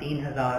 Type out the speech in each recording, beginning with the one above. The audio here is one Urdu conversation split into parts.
3000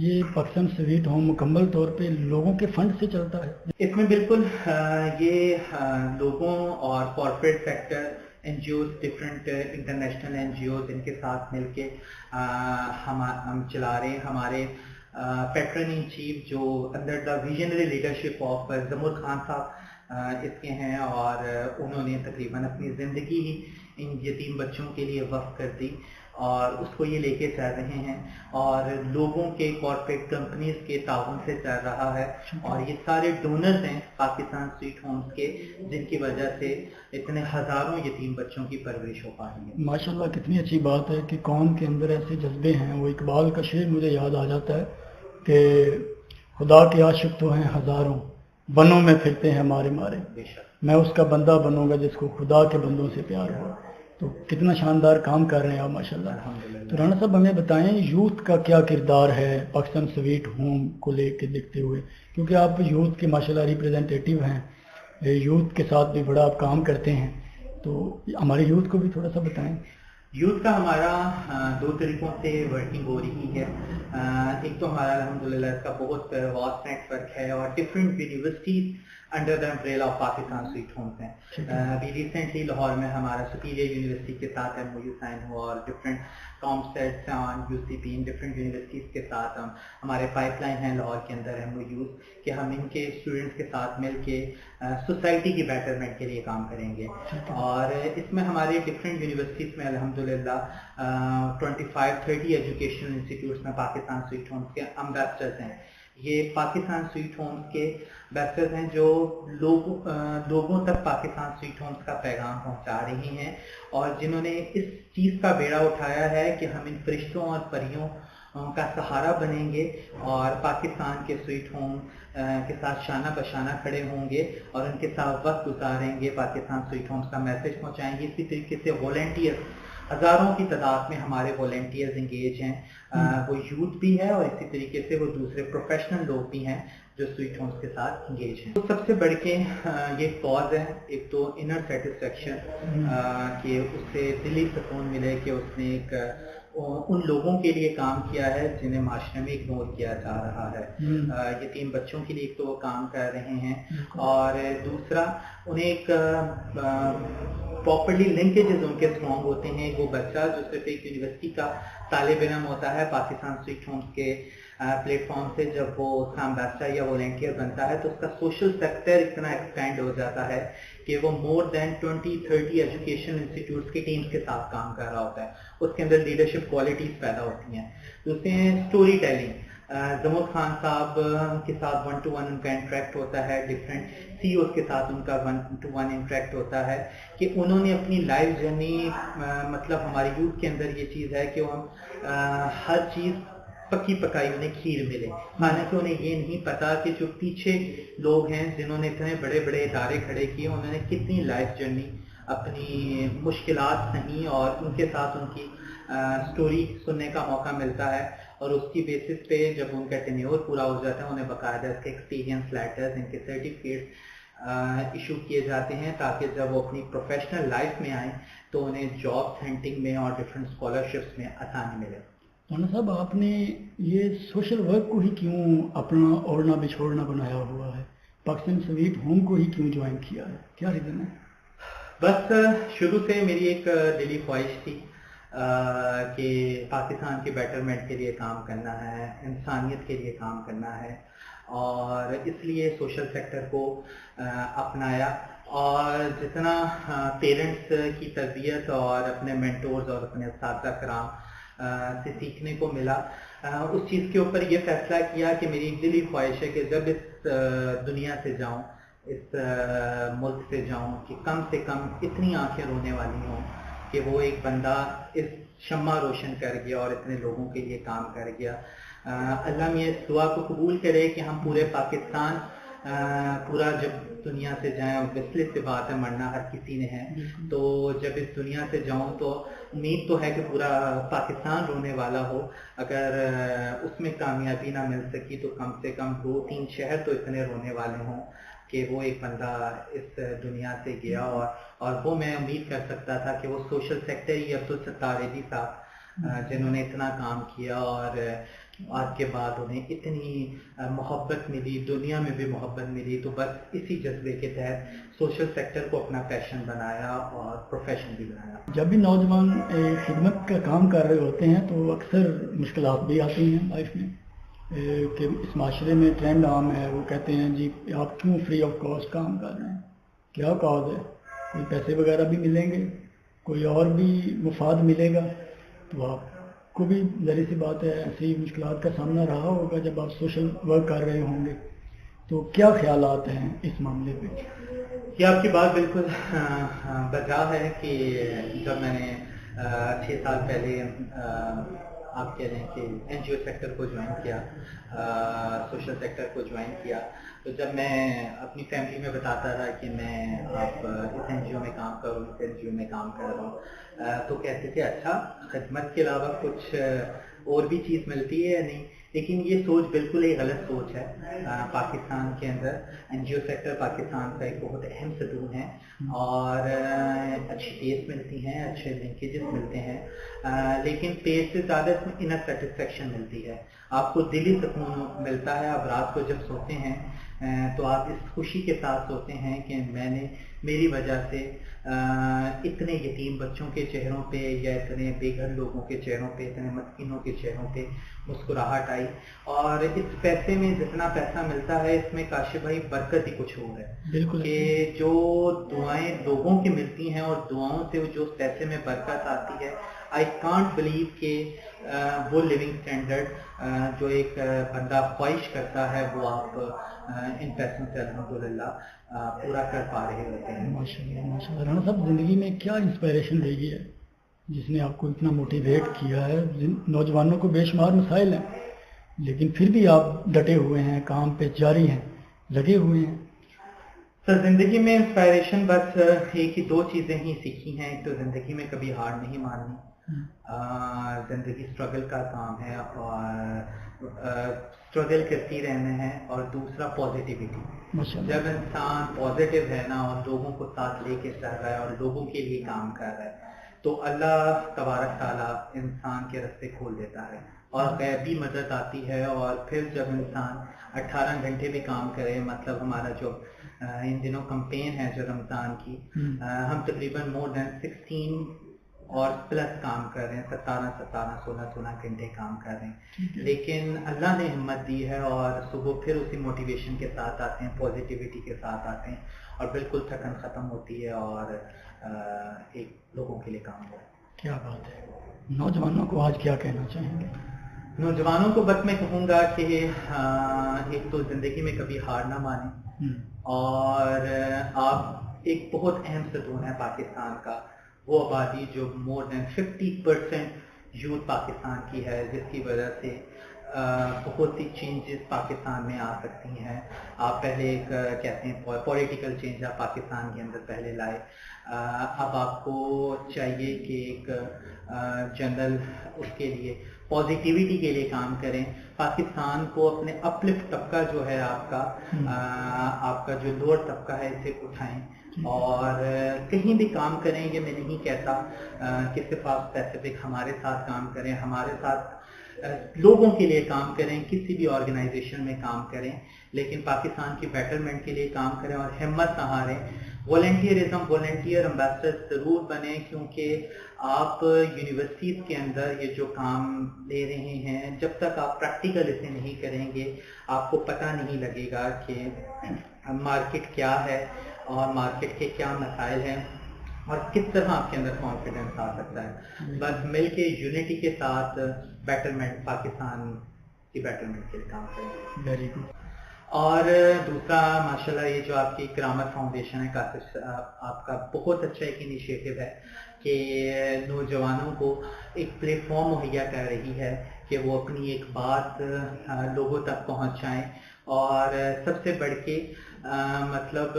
یہ پاکستان سویٹ ہوم مکمل طور پہ لوگوں کے فنڈ سے چلتا ہے؟ اس میں بالکل یہ لوگوں اور corporate sector N G Os, different international N G Os, ان کے ساتھ مل کے ہم چلا رہے ہیں. ہمارے پیٹرن ان چیف جو under the visionary leadership of Zamar Khan صاحب اس کے ہیں، اور انہوں نے تقریباً اپنی زندگی ہی ان یتیم بچوں کے لیے وقف کر دی اور اس کو یہ لے کے چل رہے ہیں، اور لوگوں کے کارپوریٹ کمپنیز کے تعاون سے چل رہا ہے. اور یہ سارے ڈونرز ہیں پاکستان سویٹ ہومز کے، جن کی وجہ سے اتنے ہزاروں یتیم بچوں کی پرورش ہو پا رہی ہے. ماشاءاللہ کتنی اچھی بات ہے کہ قوم کے اندر ایسے جذبے ہیں. وہ اقبال کا شعر مجھے یاد آ جاتا ہے کہ خدا کے عاشق تو ہیں ہزاروں، بنوں میں پھرتے ہیں مارے مارے، بے شک میں اس کا بندہ بنوں گا جس کو خدا کے بندوں سے پیار ہو. تو کتنا شاندار کام کر رہے ہیں آپ ماشاءاللہ. تو رانا صاحب ہمیں بتائیں یوتھ کا کیا کردار ہے پاکستان سویٹ ہوم کو لے کے دیکھتے ہوئے، کیونکہ آپ یوتھ کے ماشاءاللہ ریپریزنٹیٹیو ہیں، یوتھ کے ساتھ بھی بڑا آپ کام کرتے ہیں، تو ہمارے یوتھ کو بھی تھوڑا سا بتائیں. یوتھ کا ہمارا دو طریقوں سے ورکنگ ہو رہی ہے. ایک تو ہمارا الحمدللہ اس کا بہت واسٹ نیٹ ورک ہے اور different universities under the umbrella of Pakistan sweet homes ہیں. ابھی ریسنٹلی لاہور میں ہمارا سپیریئر یونیورسٹی کے ساتھ ایم او یو سائن ہوا، اور different COMSATS on U C P ان ڈفرینٹ یونیورسٹیز کے ساتھ ہمارے پائپ لائن ہیں لاہور کے اندر ایم او یوز کہ ہم ان کے اسٹوڈنٹس کے ساتھ مل کے سوسائٹی کی بیٹرمنٹ کے لیے کام کریں گے. اور اس میں ہمارے ڈفرینٹ یونیورسٹیز میں الحمدللہ 25-30 ایجوکیشنل انسٹیٹیوٹس میں پاکستان سویٹ ہومز کے امبیسڈرز ہیں. یہ پاکستان سویٹ ہومز کے امبیسڈرز ہیں جو لوگوں تک پاکستان سویٹ ہومز کا پیغام پہنچا رہی ہیں، اور جنہوں نے اس چیز کا بیڑا اٹھایا ہے کہ ہم ان فرشتوں اور پریوں کا سہارا بنیں گے اور پاکستان کے سویٹ ہوم کے ساتھ شانہ بشانہ کھڑے ہوں گے اور ان کے ساتھ وقت گزاریں گے، پاکستان سویٹ ہومز کا میسج پہنچائیں گے. اسی طریقے سے والنٹیئر ہزاروں کی تعداد میں ہمارے والنٹیئرز انگیج ہیں، وہ یوتھ بھی ہے اور اسی طریقے سے وہ دوسرے پروفیشنل لوگ بھی ہیں جو سویٹ ہومز کے ساتھ انگیج ہیں. تو سب سے بڑھ کے یہ کاز ہے، ایک تو انر سیٹسفیکشن کہ اس سے دلی سکون ملے کہ اس نے ایک ان لوگوں کے لیے کام کیا ہے جنہیں معاشرے میں اگنور کیا جا رہا ہے. یتیم بچوں کے لیے ایک تو وہ کام کر رہے ہیں، اور دوسرا انہیں ایک پراپرلی لنکیجز ان کے اسٹرانگ ہوتے ہیں. وہ بچہ جو صرف ایک یونیورسٹی کا طالب علم ہوتا ہے پاکستان سویٹ ہومز کے پلیٹ فارم سے، جب وہ اس کا امبیسڈر یا والنٹیئر بنتا ہے تو اس کا سوشل سیکٹر اتنا ایکسپینڈ ہو جاتا ہے کہ وہ مور دین 20-30 ایجوکیشن انسٹیٹیوٹس کے ٹیمز کے ساتھ کام کر رہا ہوتا ہے. اس کے اندر لیڈرشپ کوالٹیز پیدا ہوتی ہیں. دوسرے ہیں اسٹوری ٹیلنگ. زمر خان صاحب کے ساتھ 1-to-1 ان کا انٹریکٹ ہوتا ہے، ڈفرینٹ سی اوز کے ساتھ ان کا 1-to-1 انٹریکٹ ہوتا ہے کہ انہوں نے اپنی لائف جرنی، مطلب ہمارے یوتھ کے اندر یہ چیز ہے کہ وہ ہر چیز پکی پکائی انہیں کھیر ملے، حالانکہ انہیں یہ نہیں پتا کہ جو پیچھے لوگ ہیں جنہوں نے اتنے بڑے بڑے ادارے کھڑے کیے انہوں نے کتنی لائف جرنی اپنی مشکلات سہیں، اور ان کے ساتھ ان کی سٹوری سننے کا موقع ملتا ہے. اور اس کی بیسس پہ جب ان کا ٹینیور پورا ہو جاتا ہے انہیں باقاعدہ اس کے ایکسپیرینس لیٹرز، ان کے سرٹیفکیٹس ایشو کیے جاتے ہیں تاکہ جب وہ اپنی پروفیشنل لائف میں آئیں تو انہیں جاب ہنٹنگ میں اور ڈفرینٹ اسکالرشپس میں آسانی ملے. مولانا صاحب آپ نے یہ سوشل ورک کو ہی کیوں اپنا اوڑھنا بچھوڑنا بنایا ہوا ہے؟ پاکستان سویٹ ہوم کو ہی کیوں جوائن کیا ہے؟ کیا ریزن ہے؟ بس شروع سے میری ایک دلی خواہش تھی کہ پاکستان کے بیٹرمنٹ کے لیے کام کرنا ہے، انسانیت کے لیے کام کرنا ہے، اور اس لیے سوشل سیکٹر کو اپنایا. اور جتنا پیرنٹس کی تربیت اور اپنے مینٹورز اور اپنے اساتذہ کرام سے سیکھنے کو ملا، اس چیز کے اوپر یہ فیصلہ کیا کہ میری ایک دلی خواہش ہے کہ جب اس دنیا سے جاؤں، اس ملک سے جاؤں، کہ کم سے کم اتنی آنکھیں رونے والی ہوں کہ وہ ایک بندہ اس شمع روشن کر گیا اور اتنے لوگوں کے لیے کام کر گیا. اللہ میاں اس دعا کو قبول کرے کہ ہم پورے پاکستان پورا جب دنیا سے جائیں، اور بسلے سے بات ہے مرنا ہر کسی نے ہے، تو جب اس دنیا سے جاؤں تو امید تو ہے کہ پورا پاکستان رونے والا ہو. اگر اس میں کامیابی نہ مل سکی تو کم سے کم 2-3 شہر تو اتنے رونے والے ہوں کہ وہ ایک بندہ اس دنیا سے گیا. اور وہ میں امید کر سکتا تھا کہ وہ سوشل سیکٹر ہی عبدالستار ریڈی صاحب جنہوں نے اتنا کام کیا اور آج کے بعد انہیں اتنی محبت ملی, دنیا میں بھی محبت ملی, تو بس اسی جذبے کے تحت سوشل سیکٹر کو اپنا پیشن بنایا اور پروفیشن بھی بنایا. جب بھی نوجوان خدمت کا کام کر رہے ہوتے ہیں تو اکثر مشکلات بھی آتی ہیں لائف میں, کہ اس معاشرے میں ٹرینڈ عام ہے, وہ کہتے ہیں جی آپ کیوں فری آف کاسٹ کام کر رہے ہیں, کیا کاز ہے, کوئی پیسے وغیرہ بھی ملیں گے, کوئی اور بھی مفاد ملے گا, تو آپ کو بھی ظاہر سی بات ہے ایسی مشکلات کا سامنا رہا ہوگا جب آپ سوشل ورک کر رہے ہوں گے, تو کیا خیالات ہیں اس معاملے پہ؟ یہ آپ کی بات بالکل بجا ہے کہ جب میں نے 6 سال پہلے آپ کہہ رہے ہیں کہ این جی او سیکٹر کو جوائن کیا, سوشل سیکٹر کو جوائن کیا, تو جب میں اپنی فیملی میں بتاتا تھا کہ میں آپ اس این جی او میں کام کر رہا ہوں, اس این جی او میں کام کر رہا ہوں, تو کہتے تھے اچھا خدمت کے علاوہ کچھ اور بھی چیز ملتی ہے یا نہیں. لیکن یہ سوچ بالکل ایک غلط سوچ ہے. پاکستان کے اندر این جی او سیکٹر پاکستان کا ایک بہت اہم ستون ہے, اور اچھی پیس ملتی ہیں, اچھے لنکیجز ملتے ہیں, لیکن پیس سے زیادہ اس میں انر سیٹسفیکشن ملتی ہے, آپ کو دلی سکون ملتا ہے. آپ رات کو جب سوتے ہیں تو آپ اس خوشی کے ساتھ سوتے ہیں کہ میری وجہ سے اتنے یتیم بچوں کے چہروں پہ یا اتنے بے گھر لوگوں کے چہروں پہ, اتنے مسکینوں کے چہروں پہ مسکراہٹ آئی. اور اس پیسے میں جتنا پیسہ ملتا ہے اس میں کاشف بھائی برکت ہی کچھ اور ہے, کہ جو دعائیں لوگوں کی ملتی ہیں اور دعاؤں سے جو پیسے میں برکت آتی ہے, آئی کانٹ بلیو کہ وہ لیونگ اسٹینڈرڈ جو ایک بندہ خواہش کرتا ہے وہ آپ ان پیسوں سے الحمدللہ پورا کر پا رہے ہوتے ہیں. ماشاءاللہ ماشاءاللہ. رانا صاحب, زندگی میں کیا انسپائریشن رہی ہے جس نے آپ کو اتنا موٹیویٹ کیا ہے؟ نوجوانوں کو بے شمار مسائل ہیں لیکن پھر بھی آپ ڈٹے ہوئے ہیں, کام پہ جاری ہیں, لگے ہوئے ہیں. سر زندگی میں انسپائریشن بس ایک ہی 2 چیزیں ہی سیکھی ہیں. ایک تو زندگی میں کبھی ہار نہیں ماننی, زندگی اسٹرگل کا کام ہے اور اسٹرگل کرتی رہنا ہے, اور دوسرا پازیٹیوٹی. جب انسان پازیٹیو ہے نا اور لوگوں کو ساتھ لے کے چل رہا ہے اور لوگوں کے لیے کام کر رہا ہے, تو اللہ تبارک تعالیٰ انسان کے راستے کھول دیتا ہے اور غیبی مدد آتی ہے. اور پھر جب انسان 18 گھنٹے بھی کام کرے, مطلب ہمارا جو ان دنوں کمپین ہے جو رمضان کی, ہم تقریباً مور دین 16 اور پلس کام کر رہے ہیں, 16 گھنٹے کام کر رہے ہیں. لیکن اللہ نے ہمت دی ہے اور صبح پھر اسی موٹیویشن کے ساتھ آتے ہیں, پازیٹیوٹی کے ساتھ آتے ہیں, اور بالکل تھکن ختم ہوتی ہے اور ایک لوگوں کے لیے کام ہو. کیا بات ہے. نوجوانوں کو آج کیا کہنا چاہیں گے؟ نوجوانوں کو بس میں کہوں گا کہ ایک تو زندگی میں کبھی ہار نہ مانیں, اور آپ ایک بہت اہم ستون ہے پاکستان کا, وہ آبادی جو مور دین 50% یوتھ پاکستان کی ہے, جس کی وجہ سے بہت سی چینجز پاکستان میں آ سکتی ہیں. آپ پہلے ایک کہتے ہیں پولیٹیکل چینج آپ پاکستان کے اندر پہلے لائے, اب آپ کو چاہیے کہ ایک جنرل اس کے لیے پازیٹیوٹی کے لیے کام کریں. پاکستان کو اپنے اپلفٹ طبقہ جو ہے آپ کا جو لوور طبقہ ہے اسے اٹھائیں, اور کہیں بھی کام کریں. یہ میں نہیں کہتا کہ صرف آپ اسپیسیفک ہمارے ساتھ کام کریں, ہمارے ساتھ لوگوں کے لیے کام کریں, کسی بھی آرگنائزیشن میں کام کریں, لیکن پاکستان کی بیٹرمنٹ کے لیے کام کریں اور ہمت نہ ہاریں. والنٹیئر امبیسڈر ضرور بنیں, کیونکہ آپ یونیورسٹیز کے اندر یہ جو کام لے رہے ہیں, جب تک آپ پریکٹیکل اسے نہیں کریں گے آپ کو پتہ نہیں لگے گا کہ مارکیٹ کیا ہے اور مارکیٹ کے کیا مسائل ہیں اور کس طرح آپ کے اندر کانفیڈنس آ سکتا ہے. بس مل کے یونٹی کے ساتھ بیٹرمنٹ, پاکستان کی بیٹرمنٹ کے لیے کام کریں. Very good. اور دوسرا ماشاءاللہ یہ جو آپ کی کرامت فاؤنڈیشن ہے, کافی آپ کا بہت اچھا ایک انیشیٹو ہے کہ نوجوانوں کو ایک پلیٹ فارم مہیا کر رہی ہے کہ وہ اپنی ایک بات لوگوں تک پہنچائیں. اور سب سے بڑھ کے مطلب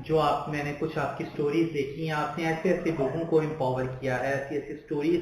جو میں نے کچھ آپ کی سٹوریز دیکھی ہیں, آپ نے ایسے ایسے لوگوں کو امپاور کیا ہے, ایسی ایسی سٹوریز